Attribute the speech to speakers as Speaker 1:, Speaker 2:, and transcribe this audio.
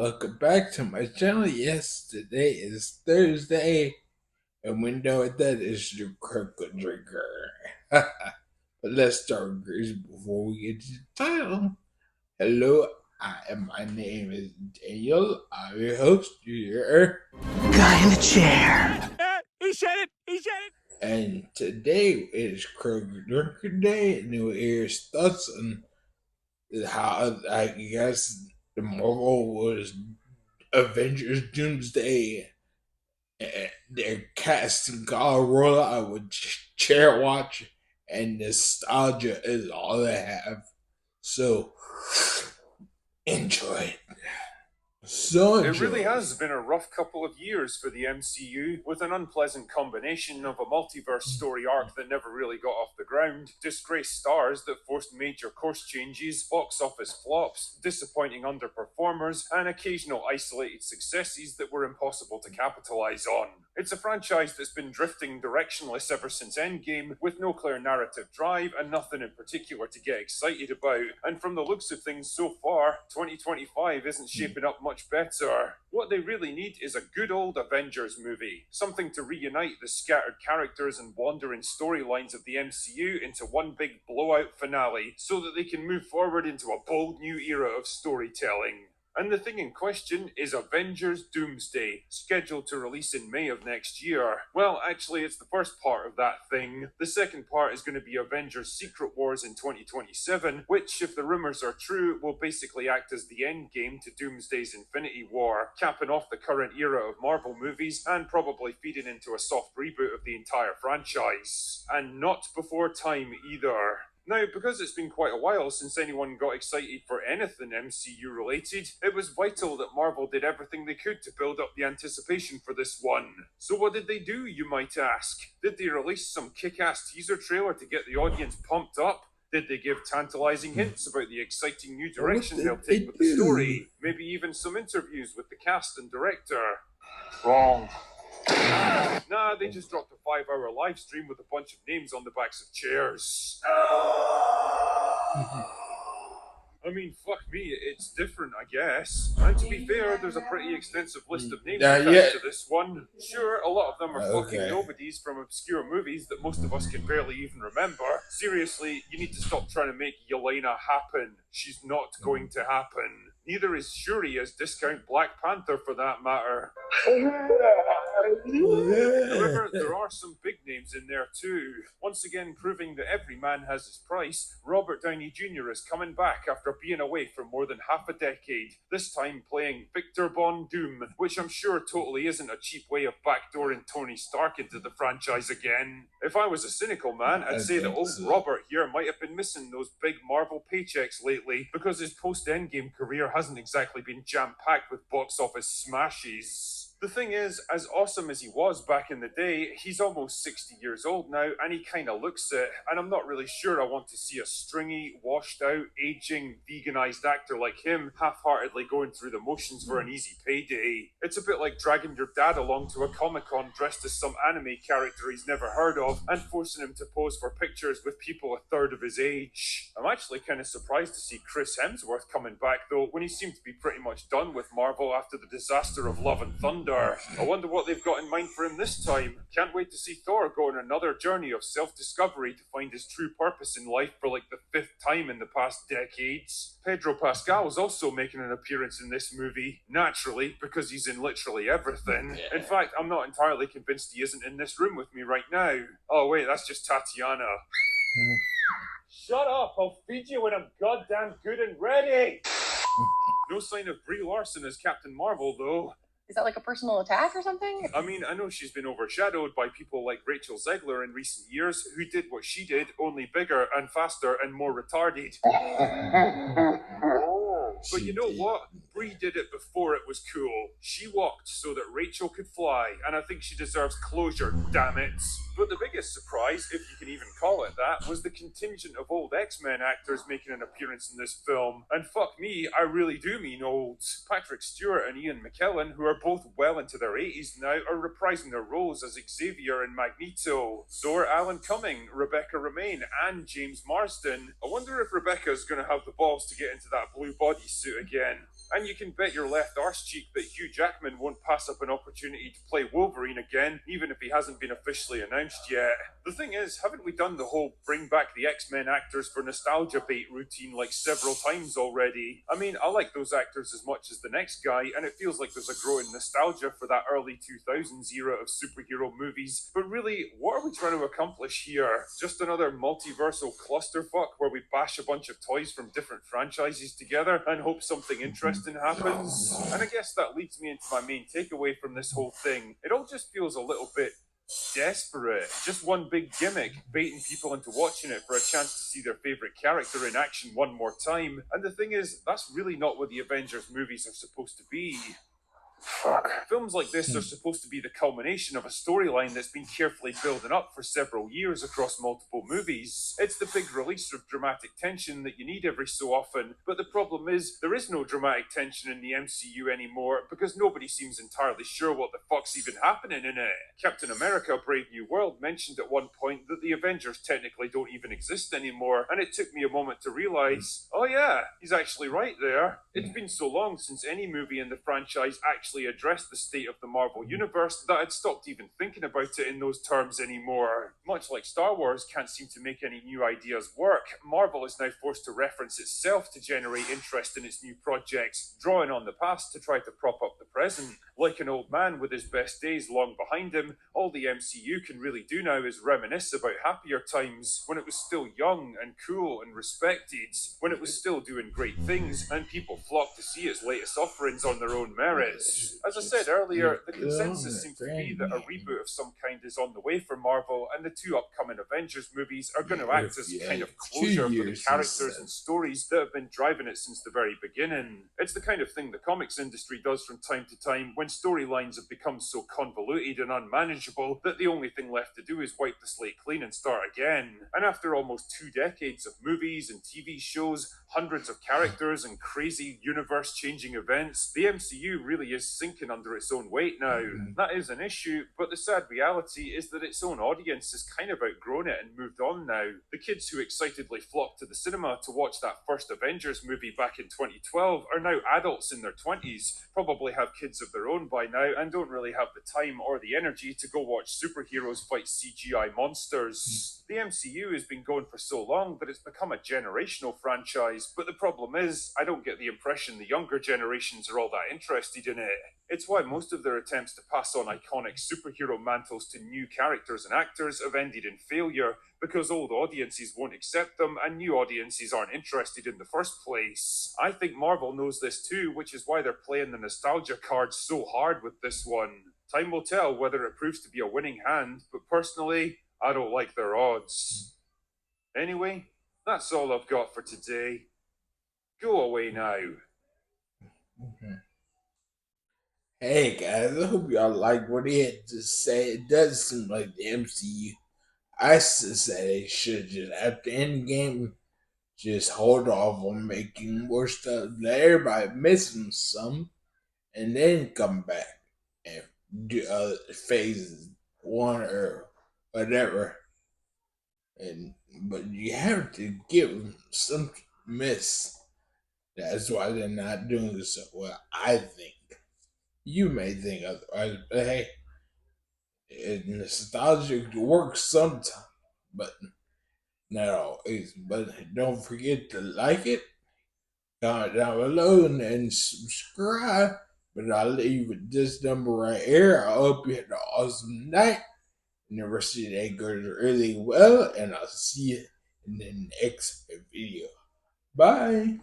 Speaker 1: welcome back to my channel. Yes, today is Thursday, and we know what that is, the Crooked Drinker. But let's start, Grace, before we get to the title. Hello, my name is Daniel. I'm your host here.
Speaker 2: Guy in the chair.
Speaker 3: He said it! He said it!
Speaker 1: And today is Crooked Drinker Day, and we'll hear his thoughts on how, I guess, the Marvel was Avengers Doomsday. And their casting call rollout with chair watch and nostalgia is all they have. So enjoy it.
Speaker 4: It really has been a rough couple of years for the MCU, with an unpleasant combination of a multiverse story arc that never really got off the ground, disgraced stars that forced major course changes, box office flops, disappointing underperformers, and occasional isolated successes that were impossible to capitalize on. It's a franchise that's been drifting directionless ever since Endgame, with no clear narrative drive and nothing in particular to get excited about. And from the looks of things so far, 2025 isn't shaping up much better. What they really need is a good old Avengers movie. Something to reunite the scattered characters and wandering storylines of the MCU into one big blowout finale, so that they can move forward into a bold new era of storytelling. And the thing in question is Avengers Doomsday, scheduled to release in May of next year. Well, actually, it's the first part of that thing. The second part is going to be Avengers Secret Wars in 2027, which, if the rumours are true, will basically act as the end game to Doomsday's Infinity War, capping off the current era of Marvel movies and probably feeding into a soft reboot of the entire franchise. And not before time either. Now, because it's been quite a while since anyone got excited for anything MCU related, it was vital that Marvel did everything they could to build up the anticipation for this one. So what did they do, you might ask? Did they release some kick-ass teaser trailer to get the audience pumped up? Did they give tantalizing hints about the exciting new direction they'll take with the story? Maybe even some interviews with the cast and director? Wrong. Nah, they just dropped a 5-hour live stream with a bunch of names on the backs of chairs. I mean, fuck me, it's different, I guess. And to be fair, there's a pretty extensive list of names attached to this one. Sure, a lot of them are fucking nobodies from obscure movies that most of us can barely even remember. Seriously, you need to stop trying to make Yelena happen. She's not going to happen. Neither is Shuri as discount Black Panther for that matter. However, there are some big names in there too. Once again proving that every man has his price, Robert Downey Jr. is coming back after being away for more than half a decade, this time playing Victor Von Doom, which I'm sure totally isn't a cheap way of backdooring Tony Stark into the franchise again. If I was a cynical man, I'd say that old Robert here might have been missing those big Marvel paychecks lately, because his post-Endgame career hasn't exactly been jam-packed with box office smashes. The thing is, as awesome as he was back in the day, he's almost 60 years old now, and he kinda looks it, and I'm not really sure I want to see a stringy, washed-out, aging, veganized actor like him half-heartedly going through the motions for an easy payday. It's a bit like dragging your dad along to a Comic-Con dressed as some anime character he's never heard of, and forcing him to pose for pictures with people a third of his age. I'm actually kinda surprised to see Chris Hemsworth coming back, though, when he seemed to be pretty much done with Marvel after the disaster of Love and Thunder. I wonder what they've got in mind for him this time. Can't wait to see Thor go on another journey of self-discovery to find his true purpose in life for like the 5th time in the past decades. Pedro Pascal is also making an appearance in this movie, naturally, because he's in literally everything. In fact, I'm not entirely convinced he isn't in this room with me right now. Oh wait, that's just Tatiana. Shut up, I'll feed you when I'm goddamn good and ready! No sign of Brie Larson as Captain Marvel, though.
Speaker 5: Is that like a personal attack or something?
Speaker 4: I mean, I know she's been overshadowed by people like Rachel Zegler in recent years, who did what she did, only bigger and faster and more retarded. But you know what? Brie did it before it was cool. She walked so that Rachel could fly, and I think she deserves closure, damn it. But the biggest surprise, if you can even call it that, was the contingent of old X-Men actors making an appearance in this film. And fuck me, I really do mean old. Patrick Stewart and Ian McKellen, who are both well into their 80s now, are reprising their roles as Xavier and Magneto. So are Alan Cumming, Rebecca Romijn, and James Marsden. I wonder if Rebecca's gonna have the balls to get into that blue bodysuit again. And you can bet your left arse cheek that Hugh Jackman won't pass up an opportunity to play Wolverine again, even if he hasn't been officially announced yet. The thing is, haven't we done the whole bring back the X-Men actors for nostalgia bait routine like several times already? I mean, I like those actors as much as the next guy, and it feels like there's a growing nostalgia for that early 2000s era of superhero movies. But really, what are we trying to accomplish here? Just another multiversal clusterfuck where we bash a bunch of toys from different franchises together and hope something interesting happens? And I guess that leads me into my main takeaway from this whole thing. It all just feels a little bit desperate. Just one big gimmick, baiting people into watching it for a chance to see their favourite character in action one more time. And the thing is, that's really not what the Avengers movies are supposed to be. Fuck. Films like this are supposed to be the culmination of a storyline that's been carefully building up for several years across multiple movies. It's the big release of dramatic tension that you need every so often, but the problem is, there is no dramatic tension in the MCU anymore because nobody seems entirely sure what the fuck's even happening in it. Captain America Brave New World mentioned at one point that the Avengers technically don't even exist anymore, and it took me a moment to realise, oh yeah, he's actually right there. It's been so long since any movie in the franchise actually addressed the state of the Marvel Universe that I'd stopped even thinking about it in those terms anymore. Much like Star Wars can't seem to make any new ideas work, Marvel is now forced to reference itself to generate interest in its new projects, drawing on the past to try to prop up the present. Like an old man with his best days long behind him, all the MCU can really do now is reminisce about happier times, when it was still young and cool and respected, when it was still doing great things, and people flocked to see its latest offerings on their own merits. As I said earlier, the consensus seems to be that a reboot of some kind is on the way for Marvel, and the two upcoming Avengers movies are going to act as kind of closure for the characters and stories that have been driving it since the very beginning. It's the kind of thing the comics industry does from time to time when storylines have become so convoluted and unmanageable that the only thing left to do is wipe the slate clean and start again. And after almost 2 decades of movies and TV shows, hundreds of characters and crazy universe-changing events, the MCU really is sinking under its own weight now. That is an issue, but the sad reality is that its own audience has kind of outgrown it and moved on now. The kids who excitedly flocked to the cinema to watch that first Avengers movie back in 2012 are now adults in their 20s, probably have kids of their own by now, and don't really have the time or the energy to go watch superheroes fight CGI monsters. The MCU has been going for so long that it's become a generational franchise, but the problem is, I don't get the impression the younger generations are all that interested in it. It's why most of their attempts to pass on iconic superhero mantles to new characters and actors have ended in failure, because old audiences won't accept them and new audiences aren't interested in the first place. I think Marvel knows this too, which is why they're playing the nostalgia card so hard with this one. Time will tell whether it proves to be a winning hand, but personally, I don't like their odds. Anyway, that's all I've got for today. Go away now.
Speaker 1: Hey guys, I hope y'all like what he had to say. It does seem like the MCU. I still say they should just, at the end game, just hold off on making more stuff. Let everybody missing some, and then come back and do phase 1 or whatever. But you have to give them some miss. That's why they're not doing this so well, I think. You may think otherwise, but hey, nostalgia works sometimes, but not always. But don't forget to like it, comment down below, and subscribe. But I'll leave with this number right here. I hope you had an awesome night, and the rest of your day goes really well, and I'll see you in the next video. Bye.